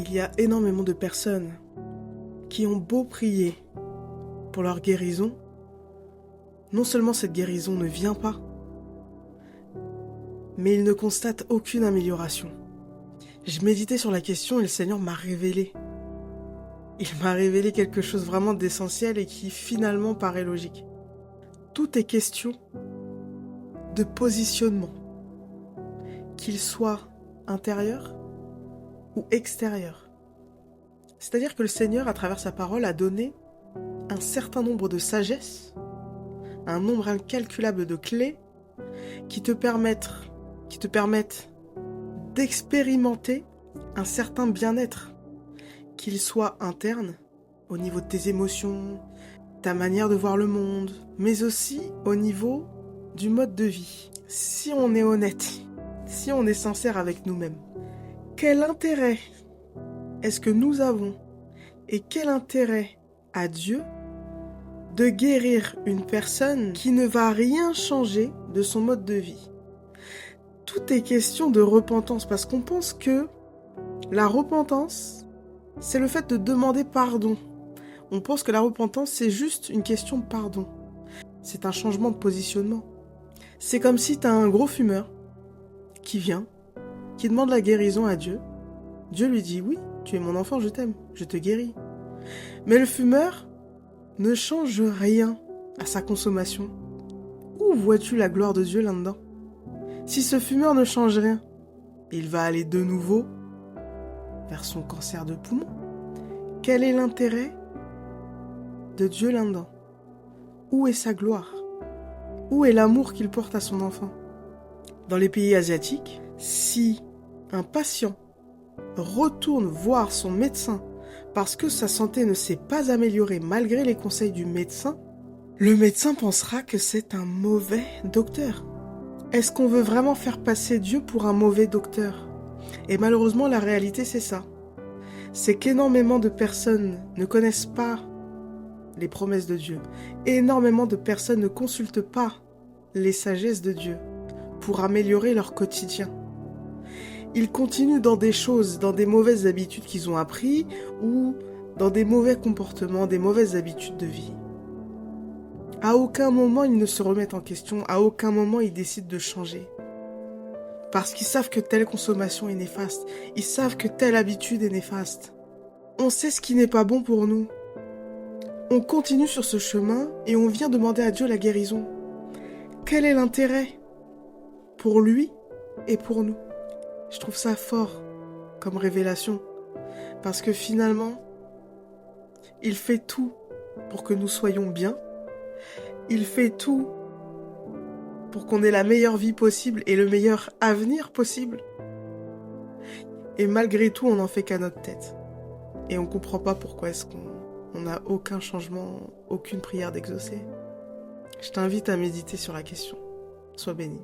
Il y a énormément de personnes qui ont beau prier pour leur guérison, non seulement cette guérison ne vient pas, mais ils ne constatent aucune amélioration. Je méditais sur la question et le Seigneur m'a révélé. Il m'a révélé quelque chose vraiment d'essentiel et qui finalement paraît logique. Tout est question de positionnement, qu'il soit intérieur ou extérieur. C'est-à-dire que le Seigneur, à travers sa parole, a donné un certain nombre de sagesse, un nombre incalculable de clés qui te permettent d'expérimenter un certain bien-être, qu'il soit interne, au niveau de tes émotions, ta manière de voir le monde, mais aussi au niveau du mode de vie. Si on est honnête, si on est sincère avec nous-mêmes, quel intérêt est-ce que nous avons et quel intérêt a Dieu de guérir une personne qui ne va rien changer de son mode de vie? Tout est question de repentance parce qu'on pense que la repentance, c'est le fait de demander pardon. On pense que la repentance, c'est juste une question de pardon. C'est un changement de positionnement. C'est comme si tu as un gros fumeur qui vient, qui demande la guérison à Dieu. Dieu lui dit « Oui, tu es mon enfant, je t'aime, je te guéris. » Mais le fumeur ne change rien à sa consommation. Où vois-tu la gloire de Dieu là-dedans? Si ce fumeur ne change rien, il va aller de nouveau vers son cancer de poumon. Quel est l'intérêt de Dieu là-dedans? Où est sa gloire? Où est l'amour qu'il porte à son enfant? Dans les pays asiatiques, si un patient retourne voir son médecin parce que sa santé ne s'est pas améliorée malgré les conseils du médecin, le médecin pensera que c'est un mauvais docteur. Est-ce qu'on veut vraiment faire passer Dieu pour un mauvais docteur? Et malheureusement, la réalité, c'est ça. C'est qu'énormément de personnes ne connaissent pas les promesses de Dieu. Énormément de personnes ne consultent pas les sagesses de Dieu pour améliorer leur quotidien. Ils continuent dans des choses, dans des mauvaises habitudes qu'ils ont appris ou dans des mauvais comportements, des mauvaises habitudes de vie. À aucun moment ils ne se remettent en question, à aucun moment ils décident de changer. Parce qu'ils savent que telle consommation est néfaste, ils savent que telle habitude est néfaste. On sait ce qui n'est pas bon pour nous. On continue sur ce chemin et on vient demander à Dieu la guérison. Quel est l'intérêt pour lui et pour nous? Je trouve ça fort comme révélation. Parce que finalement, il fait tout pour que nous soyons bien. Il fait tout pour qu'on ait la meilleure vie possible et le meilleur avenir possible. Et malgré tout, on n'en fait qu'à notre tête. Et on ne comprend pas pourquoi est-ce qu'on n'a aucun changement, aucune prière d'exaucer. Je t'invite à méditer sur la question. Sois béni.